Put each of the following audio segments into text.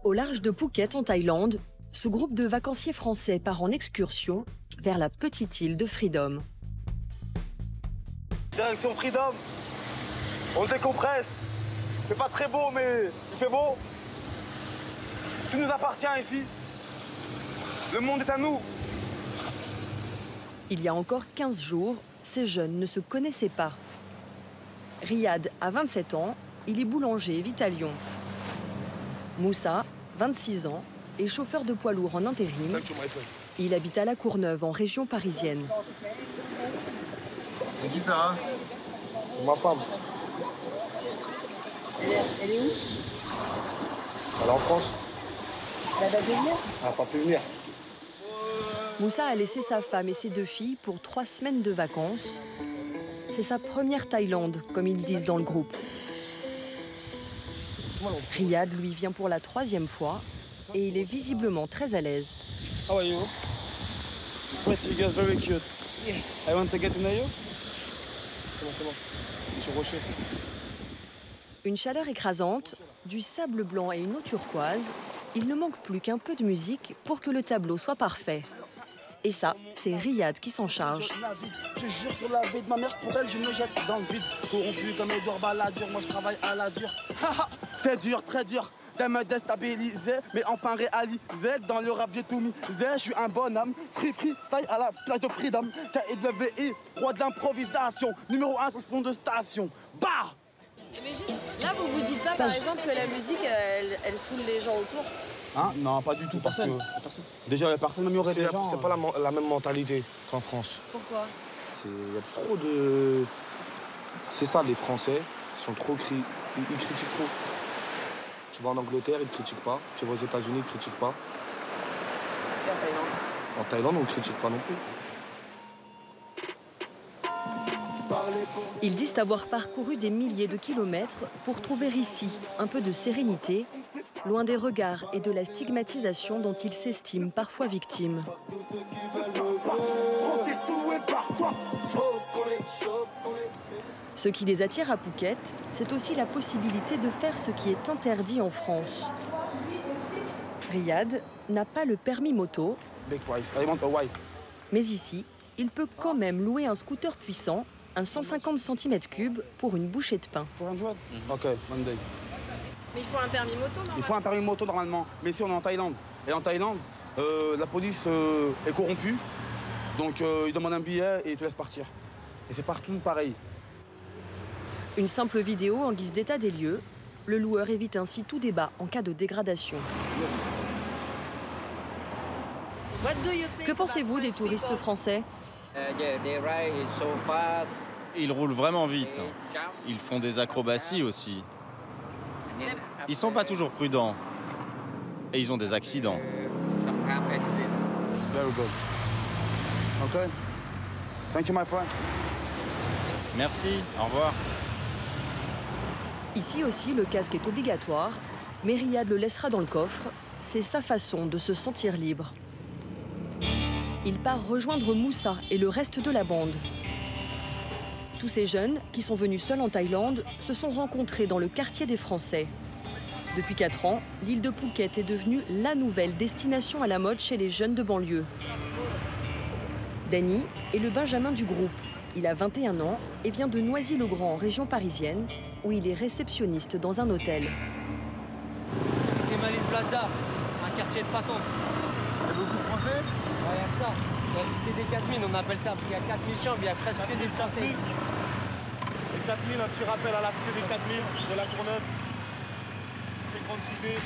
Au large de Phuket, en Thaïlande, ce groupe de vacanciers français part en excursion vers la petite île de Freedom. Direction Freedom. On décompresse. C'est pas très beau, mais il fait beau. Tout nous appartient ici. Le monde est à nous. Il y a encore 15 jours, ces jeunes ne se connaissaient pas. Riyad a 27 ans, il est boulanger et vit à Lyon. Moussa, 26 ans, est chauffeur de poids lourd en intérim. Il habite à La Courneuve, en région parisienne. C'est qui ça? C'est ma femme. Elle est où? Elle est en France. Elle va venir? Elle n'a pas pu venir. Moussa a laissé sa femme et ses 2 filles pour 3 semaines de vacances. C'est sa première Thaïlande, comme ils disent dans le groupe. Riyad, lui, vient pour la 3e fois et il est visiblement très à l'aise. How are you? You guys very cute. I want to get to know you. C'est bon. Je suis rocher. Une chaleur écrasante, du sable blanc et une eau turquoise, il ne manque plus qu'un peu de musique pour que le tableau soit parfait. Et ça, c'est Riyad qui s'en charge. Je jure sur la vie de ma mère, pour elle, je me jette dans le vide. Corrompu comme Edouard Balladur, moi je travaille à la dure. C'est dur, très dur, de me déstabiliser, mais enfin réaliser. Dans le rap, j'ai tout misé. Je suis un bonhomme, free, style à la plage de Freedom. KWI, roi de l'improvisation, numéro 1 sur le fond de station. Bah! Mais juste, là, vous vous dites pas, par exemple, que la musique, elle saoule les gens autour? Hein? Non, pas du tout, personne. Déjà, personne même y aurait des gens. C'est pas la même mentalité qu'en France. Pourquoi? Il y a trop de... C'est ça, les Français sont trop... Ils critiquent trop. Tu vas en Angleterre, ils ne critiquent pas. Tu vas aux États-Unis, ils ne critiquent pas. Et en Thaïlande? En Thaïlande, on ne critique pas non plus. Ils disent avoir parcouru des milliers de kilomètres pour trouver ici un peu de sérénité, loin des regards et de la stigmatisation dont ils s'estiment parfois victimes. Ce qui les attire à Phuket, c'est aussi la possibilité de faire ce qui est interdit en France. Riyad n'a pas le permis moto, mais ici, il peut quand même louer un scooter puissant, un 150 cm3 pour une bouchée de pain. Ok, Monday. Mais il faut un permis moto, normalement. Il faut un permis moto normalement, mais ici on est en Thaïlande. Et en Thaïlande, la police est corrompue, donc ils demandent un billet et ils te laissent partir. Et c'est partout pareil. Une simple vidéo en guise d'état des lieux, le loueur évite ainsi tout débat en cas de dégradation. Que pensez-vous des touristes français ? Ils roulent vraiment vite. Ils font des acrobaties aussi. Ils sont pas toujours prudents. Et ils ont des accidents. Very good. Okay. Thank you, my friend. Merci, au revoir. Ici aussi, le casque est obligatoire, mais Riyad le laissera dans le coffre. C'est sa façon de se sentir libre. Il part rejoindre Moussa et le reste de la bande. Tous ces jeunes, qui sont venus seuls en Thaïlande, se sont rencontrés dans le quartier des Français. Depuis 4 ans, l'île de Phuket est devenue la nouvelle destination à la mode chez les jeunes de banlieue. Danny est le benjamin du groupe. Il a 21 ans et vient de Noisy-le-Grand, en région parisienne, où il est réceptionniste dans un hôtel. C'est Malin Plaza, un quartier de patente. Il y a beaucoup de Français? Ouais, il y a que ça. La cité des 4000, on appelle ça, parce qu'il y a 4000 chambres, il y a presque que des Français ici. Les 4000, un petit rappel à la cité des 4000 de La Courneuve. C'est grande cité.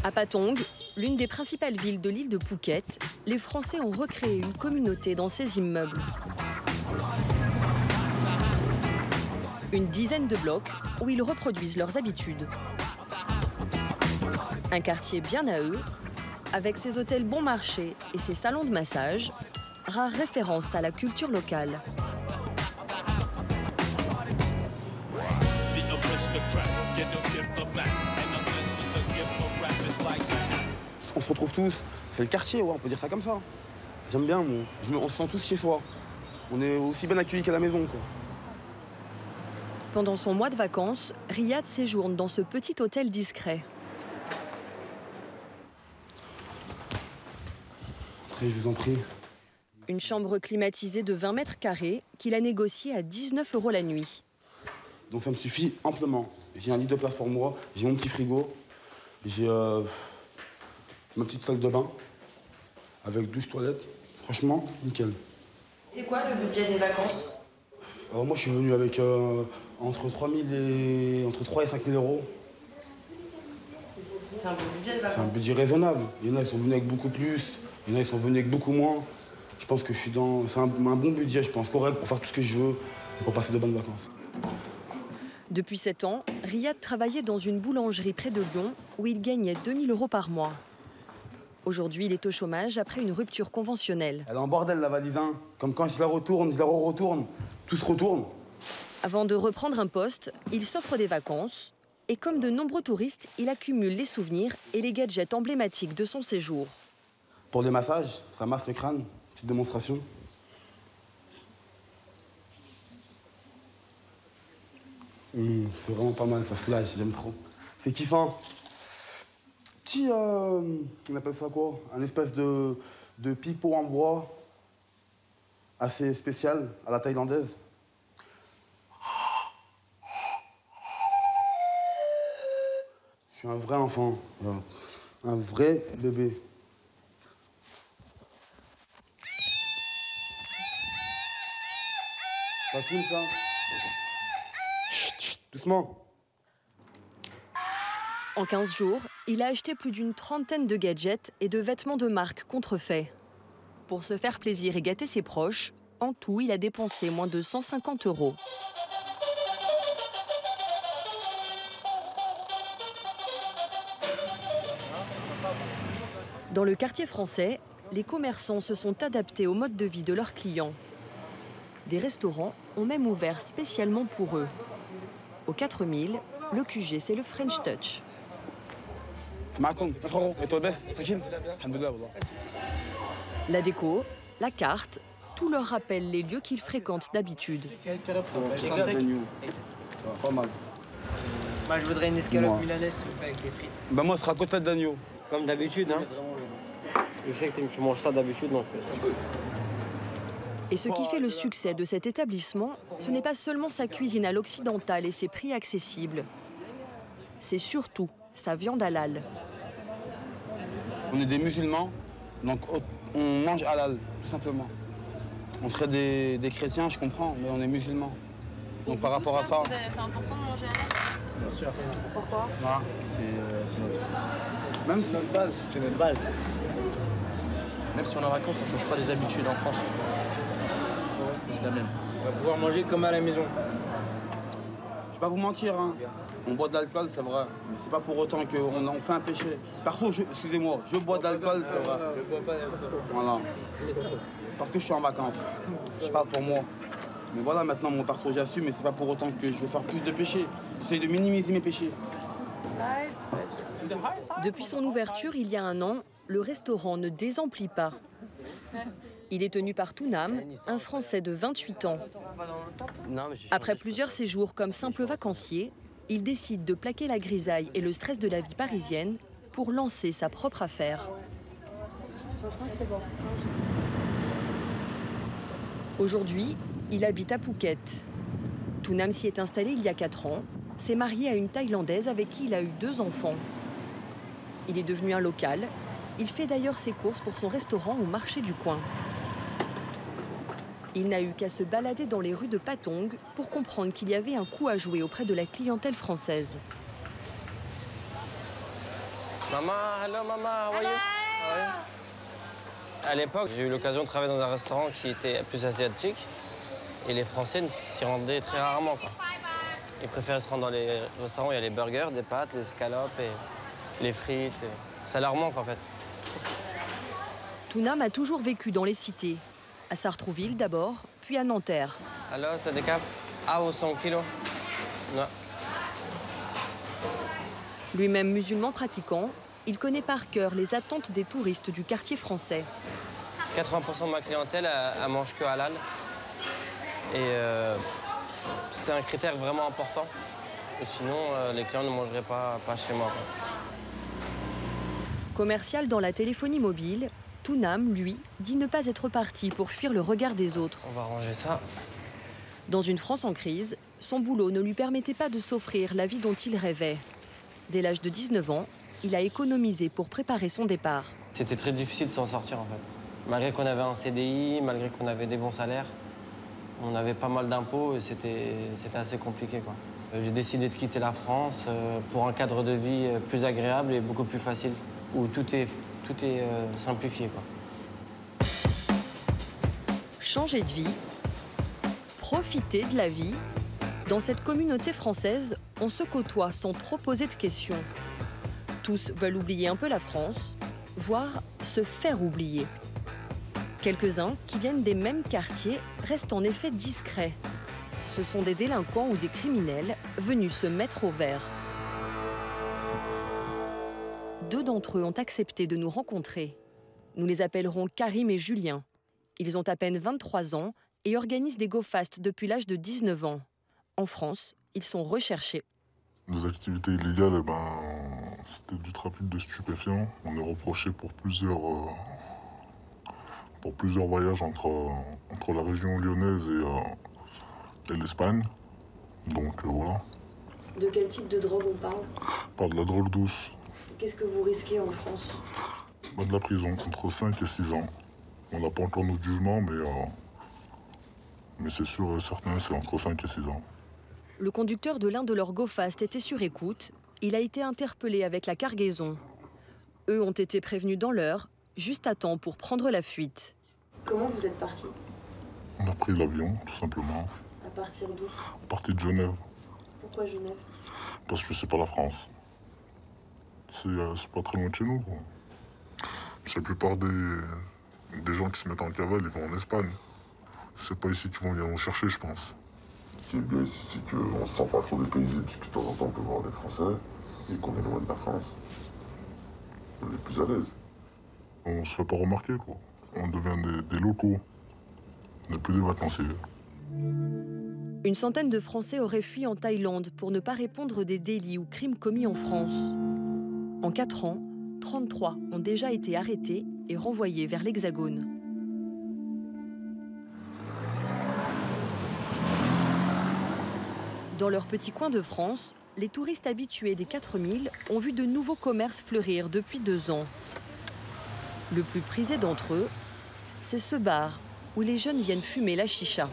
À Patong, l'une des principales villes de l'île de Phuket, les Français ont recréé une communauté dans ces immeubles. Une dizaine de blocs où ils reproduisent leurs habitudes. Un quartier bien à eux, avec ses hôtels bon marché et ses salons de massage, rare référence à la culture locale. On se retrouve tous, c'est le quartier, ouais, on peut dire ça comme ça. J'aime bien, on se sent tous chez soi. On est aussi bien accueillis qu'à la maison, quoi. Pendant son mois de vacances, Riyad séjourne dans ce petit hôtel discret. Après, je vous en prie. Une chambre climatisée de 20 mètres carrés qu'il a négociée à 19 € la nuit. Donc ça me suffit amplement. J'ai un lit de place pour moi, j'ai mon petit frigo, j'ai ma petite salle de bain avec douche, toilette. Franchement, nickel. C'est quoi le budget des vacances? Alors moi, je suis venu avec entre 3 et 5 000 euros. C'est un beau budget de C'est un vacances. budget raisonnable. Il y en a, ils sont venus avec beaucoup plus. Il y en a, ils sont venus avec beaucoup moins. Je pense que je suis dans... C'est un bon budget, je pense, correct pour faire tout ce que je veux, pour passer de bonnes vacances. Depuis 7 ans, Riyad travaillait dans une boulangerie près de Lyon où il gagnait 2 000 € par mois. Aujourd'hui, il est au chômage après une rupture conventionnelle. Elle est en bordel, la valise, hein. Comme quand je la retourne, je la retourne. Tout se retourne. Avant de reprendre un poste, il s'offre des vacances. Et comme de nombreux touristes, il accumule les souvenirs et les gadgets emblématiques de son séjour. Pour les massages, ça masse le crâne. Petite démonstration. C'est vraiment pas mal, ça soulage, j'aime trop. C'est kiffant. Petit, on appelle ça quoi? Un espèce de pipeau en bois assez spécial à la thaïlandaise. Je suis un vrai enfant, un vrai bébé. Pas cool ça? Chut, chut, doucement. En 15 jours, il a acheté plus d'une trentaine de gadgets et de vêtements de marque contrefaits. Pour se faire plaisir et gâter ses proches, en tout, il a dépensé moins de 150 €. Dans le quartier français, les commerçants se sont adaptés au mode de vie de leurs clients. Des restaurants ont même ouvert spécialement pour eux. Au 4000, le QG, c'est le French Touch. La déco, la carte, tout leur rappelle les lieux qu'ils fréquentent d'habitude. Pas mal. Moi, je voudrais une escalope Moi. milanaise, s'il vous plaît, avec des frites. Bah moi, ce sera côtelette d'agneau. Comme d'habitude, hein. Je sais que tu manges ça d'habitude, donc... Et ce qui fait le succès de cet établissement, ce n'est pas seulement sa cuisine à l'occidentale et ses prix accessibles. C'est surtout sa viande halal. On est des musulmans, donc on mange halal, tout simplement. On serait des chrétiens, je comprends, mais on est musulmans. Donc par rapport à ça... C'est important de manger halal. Bien sûr. Pourquoi? Voilà. C'est notre... Même C'est notre base. C'est notre base. Même si on est en vacances, on ne change pas des habitudes en France. C'est la même. On va pouvoir manger comme à la maison. Je vais pas vous mentir, hein. On boit de l'alcool, c'est vrai, mais c'est pas pour autant qu'on fait un péché. Perso, excusez-moi, je bois de l'alcool, c'est vrai. Je bois pas d'alcool. Voilà. Parce que je suis en vacances. Je parle pour moi. Mais voilà, maintenant, mon perso, j'assume, mais c'est pas pour autant que je vais faire plus de péchés. J'essaie de minimiser mes péchés. Depuis son ouverture il y a 1 an, le restaurant ne désemplit pas. Il est tenu par Tounam, un Français de 28 ans. Après plusieurs séjours comme simple vacancier, il décide de plaquer la grisaille et le stress de la vie parisienne pour lancer sa propre affaire. Aujourd'hui, il habite à Phuket. Tounam s'y est installé il y a 4 ans, s'est marié à une Thaïlandaise avec qui il a eu 2 enfants. Il est devenu un local. Il fait d'ailleurs ses courses pour son restaurant au marché du coin. Il n'a eu qu'à se balader dans les rues de Patong pour comprendre qu'il y avait un coup à jouer auprès de la clientèle française. Maman, hello maman, how are you? À l'époque, j'ai eu l'occasion de travailler dans un restaurant qui était plus asiatique et les Français s'y rendaient très rarement, quoi. Ils préféraient se rendre dans les restaurants où il y a les burgers, des pâtes, les escalopes et les frites. Ça leur manque en fait. Tounam a toujours vécu dans les cités. À Sartrouville d'abord, puis à Nanterre. Alors, c'est des capes à 100 kilos? Non. Lui-même musulman pratiquant, il connaît par cœur les attentes des touristes du quartier français. 80% de ma clientèle, elle mange que halal. Et c'est un critère vraiment important. Sinon, les clients ne mangeraient pas chez moi, quoi. Commercial dans la téléphonie mobile, Tounam, lui, dit ne pas être parti pour fuir le regard des autres. On va ranger ça. Dans une France en crise, son boulot ne lui permettait pas de s'offrir la vie dont il rêvait. Dès l'âge de 19 ans, il a économisé pour préparer son départ. C'était très difficile de s'en sortir en fait. Malgré qu'on avait un CDI, malgré qu'on avait des bons salaires, on avait pas mal d'impôts et c'était assez compliqué, quoi. J'ai décidé de quitter la France pour un cadre de vie plus agréable et beaucoup plus facile, où tout est simplifié, quoi. Changer de vie, profiter de la vie. Dans cette communauté française, on se côtoie sans trop poser de questions. Tous veulent oublier un peu la France, voire se faire oublier. Quelques-uns, qui viennent des mêmes quartiers, restent en effet discrets. Ce sont des délinquants ou des criminels venus se mettre au vert. 2 d'entre eux ont accepté de nous rencontrer. Nous les appellerons Karim et Julien. Ils ont à peine 23 ans et organisent des go-fast depuis l'âge de 19 ans. En France, ils sont recherchés. Les activités illégales, c'était du trafic de stupéfiants. On est reproché pour plusieurs voyages entre la région lyonnaise et l'Espagne. Donc voilà. De quel type de drogue on parle? Par de la drogue douce. Qu'est-ce que vous risquez en France? De la prison, entre 5 et 6 ans. On n'a pas encore notre jugement, mais c'est sûr et certain, c'est entre 5 et 6 ans. Le conducteur de l'un de leurs go-fast était sur écoute. Il a été interpellé avec la cargaison. Eux ont été prévenus dans l'heure, juste à temps pour prendre la fuite. Comment vous êtes partis? On a pris l'avion, tout simplement. À partir d'où? À partir de Genève. Pourquoi Genève? Parce que c'est pas la France. C'est pas très loin de chez nous, quoi. La plupart des gens qui se mettent en cavale, ils vont en Espagne. C'est pas ici qu'ils vont venir nous chercher, je pense. Ce qui est bien ici, c'est qu'on ne se sent pas trop dépaysé, puis que de temps en temps, on peut voir des Français, et qu'on est loin de la France. On est plus à l'aise. On se fait pas remarquer, quoi. On devient des locaux. On n'est plus des vacanciers. Une centaine de Français auraient fui en Thaïlande pour ne pas répondre des délits ou crimes commis en France. En 4 ans, 33 ont déjà été arrêtés et renvoyés vers l'Hexagone. Dans leur petit coin de France, les touristes habitués des 4000 ont vu de nouveaux commerces fleurir depuis 2 ans. Le plus prisé d'entre eux, c'est ce bar où les jeunes viennent fumer la chicha.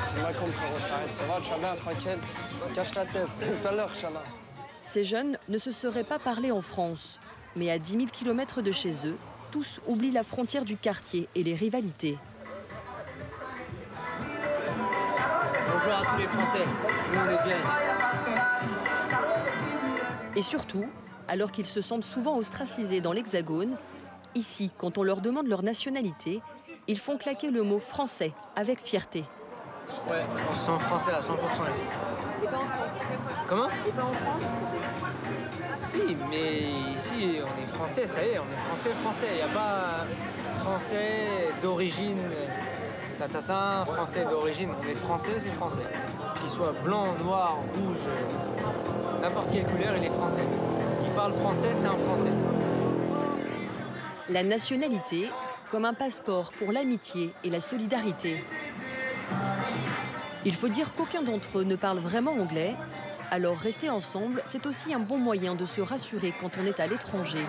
C'est ma compte, frérot, s'arrête, ça va, tu vas bien, tranquille. Cache ta tête, tout à l'heure, Inch'Allah. Ces jeunes ne se seraient pas parlé en France, mais à 10 000 km de chez eux, tous oublient la frontière du quartier et les rivalités. Bonjour à tous les Français, nous on est bien ici. Et surtout, alors qu'ils se sentent souvent ostracisés dans l'Hexagone, ici, quand on leur demande leur nationalité, ils font claquer le mot français avec fierté. Ouais, on se sent français à 100% ici. Et pas en France. Comment? Et pas en France? Si, mais ici on est français, ça y est, on est français. Il n'y a pas français d'origine, français d'origine. On est français, c'est français. Qu'il soit blanc, noir, rouge, n'importe quelle couleur, il est français. Il parle français, c'est un français. La nationalité comme un passeport pour l'amitié et la solidarité. Il faut dire qu'aucun d'entre eux ne parle vraiment anglais, alors rester ensemble, c'est aussi un bon moyen de se rassurer quand on est à l'étranger.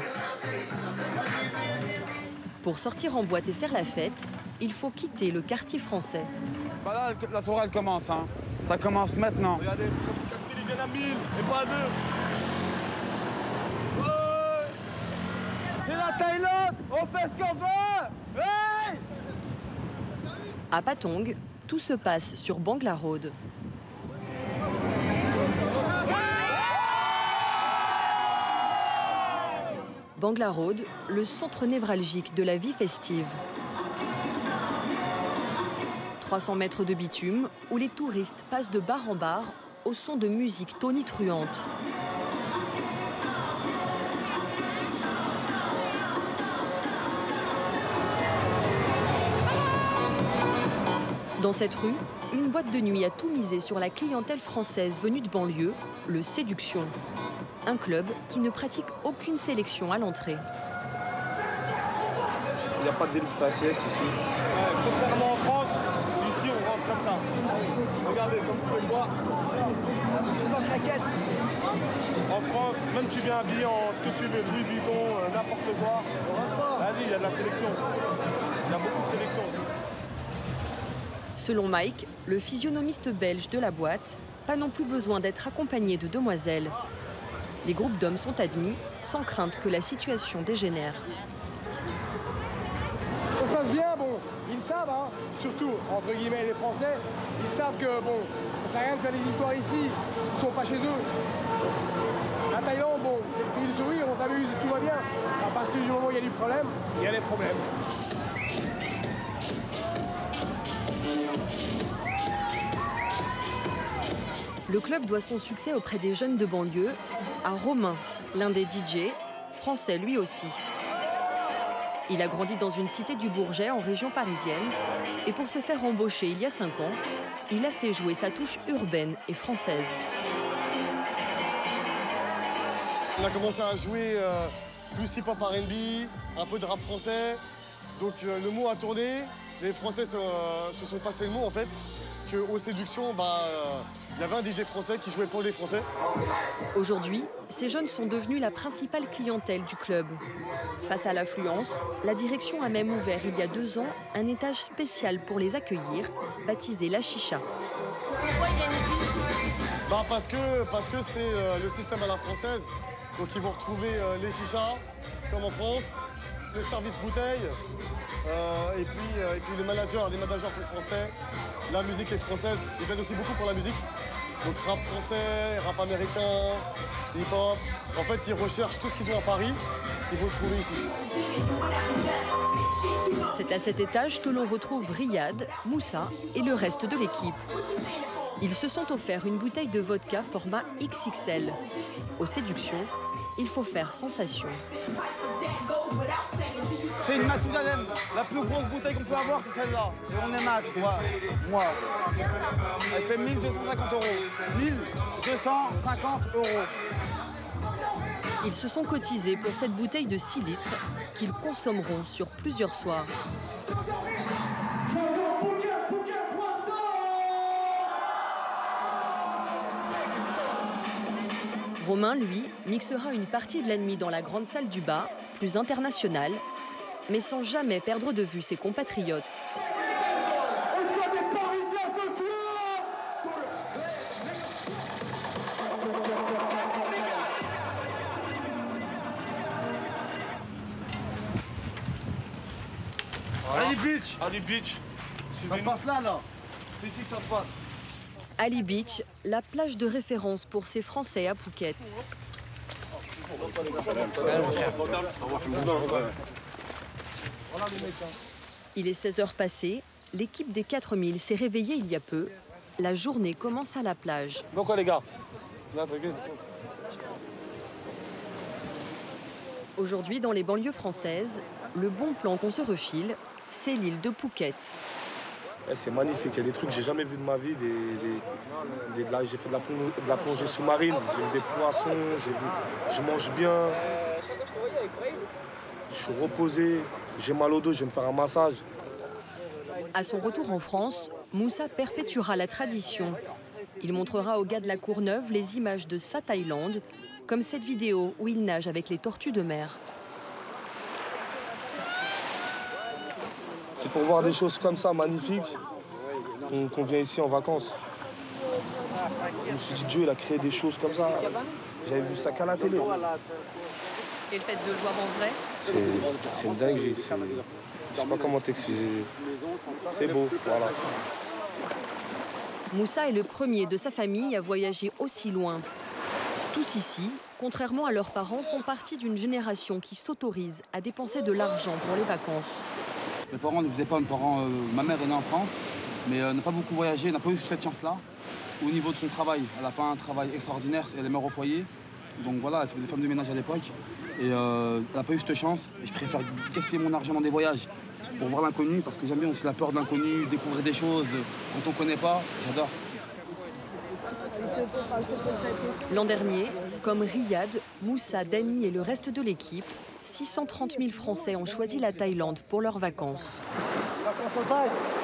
Pour sortir en boîte et faire la fête, il faut quitter le quartier français. Là, la soirée, elle commence, hein. Ça commence maintenant. Regardez, 4000, ils viennent à 1000, et pas à 2. Ouais. C'est la Thaïlande, on fait ce qu'on veut. Hey. À Patong, tout se passe sur Bangla Road. Bangla Road, le centre névralgique de la vie festive. 300 mètres de bitume où les touristes passent de bar en bar au son de musique tonitruante. Dans cette rue, une boîte de nuit a tout misé sur la clientèle française venue de banlieue, le Séduction. un club qui ne pratique aucune sélection à l'entrée. Il n'y a pas de délit de faciès ici. Ouais, contrairement en France, ici on rentre comme ça. Regardez, comme vous pouvez le voir. C'est sans claquette. En France, même tu viens habillé en ce que tu veux, Louis Vuitton, n'importe quoi. Vas-y, il y a de la sélection. Il y a beaucoup de sélection. Selon Mike, le physionomiste belge de la boîte, pas non plus besoin d'être accompagné de demoiselles. Les groupes d'hommes sont admis, sans crainte que la situation dégénère. Ça se passe bien, bon, ils savent, hein, surtout, entre guillemets, les Français, ils savent que, bon, ça sert à rien de faire des histoires ici, ils sont pas chez eux. La Thaïlande, bon, c'est le pays du sourire, on s'amuse, tout va bien. À partir du moment où il y a du problème, il y a des problèmes. Le club doit son succès auprès des jeunes de banlieue à Romain, l'un des DJ, français lui aussi. Il a grandi dans une cité du Bourget en région parisienne et pour se faire embaucher il y a 5 ans, il a fait jouer sa touche urbaine et française. On a commencé à jouer plus hip-hop R&B, un peu de rap français. Donc le mot a tourné, les Français se sont passés le mot en fait, qu'aux séductions, il y avait un DJ français qui jouait pour les Français. Aujourd'hui, ces jeunes sont devenus la principale clientèle du club. Face à l'affluence, la direction a même ouvert il y a 2 ans un étage spécial pour les accueillir, baptisé La Chicha. Pourquoi ils viennent ici? Parce que c'est le système à la française. Donc ils vont retrouver les chichas, comme en France, le service bouteille, et puis les managers sont français, la musique est française, ils viennent aussi beaucoup pour la musique. Donc rap français, rap américain, hip-hop. En fait, ils recherchent tout ce qu'ils ont à Paris, ils vont le trouver ici. C'est à cet étage que l'on retrouve Riyad, Moussa et le reste de l'équipe. Ils se sont offerts une bouteille de vodka format XXL. Aux séductions, il faut faire sensation. C'est une Mathusalem. La plus grosse bouteille qu'on peut avoir, c'est celle-là. Et on est max, moi. Elle fait 1250 €. 1250 €. Ils se sont cotisés pour cette bouteille de 6 litres qu'ils consommeront sur plusieurs soirs. Romain, lui, mixera une partie de la nuit dans la grande salle du bas, plus internationale, mais sans jamais perdre de vue ses compatriotes. Ali Beach. Ça passe là. C'est ici que ça se passe. Ali Beach, la plage de référence pour ces Français à Phuket. Il est 16 h passées, l'équipe des 4000 s'est réveillée il y a peu. La journée commence à la plage. Donc quoi les gars? Aujourd'hui, dans les banlieues françaises, le bon plan qu'on se refile, c'est l'île de Phuket. C'est magnifique, il y a des trucs que j'ai jamais vus de ma vie. J'ai fait de la plongée sous-marine, j'ai vu des poissons, je mange bien. Je suis reposé, j'ai mal au dos, je vais me faire un massage. À son retour en France, Moussa perpétuera la tradition. Il montrera aux gars de la Courneuve les images de sa Thaïlande, comme cette vidéo où il nage avec les tortues de mer. C'est pour voir des choses comme ça, magnifiques, qu'on vient ici en vacances. Je me suis dit, Dieu, il a créé des choses comme ça. J'avais vu ça qu'à la télé. Et le fait de le voir en vrai? C'est une dinguerie. Je sais pas comment t'excuser. C'est beau, voilà. Moussa est le premier de sa famille à voyager aussi loin. Tous ici, contrairement à leurs parents, font partie d'une génération qui s'autorise à dépenser de l'argent pour les vacances. Mes parents ne faisaient pas, ma mère est née en France, mais n'a pas beaucoup voyagé, n'a pas eu cette chance-là. Au niveau de son travail, elle n'a pas un travail extraordinaire, elle est mère au foyer. Donc voilà, elle fait des femmes de ménage à l'époque. Et elle n'a pas eu cette chance. Et je préfère gaspiller mon argent dans des voyages pour voir l'inconnu, parce que j'aime bien aussi la peur de l'inconnu, découvrir des choses quand on ne connaît pas, j'adore. L'an dernier, Comme Riyad, Moussa, Dany et le reste de l'équipe, 630 000 Français ont choisi la Thaïlande pour leurs vacances. Vacances au Thaï.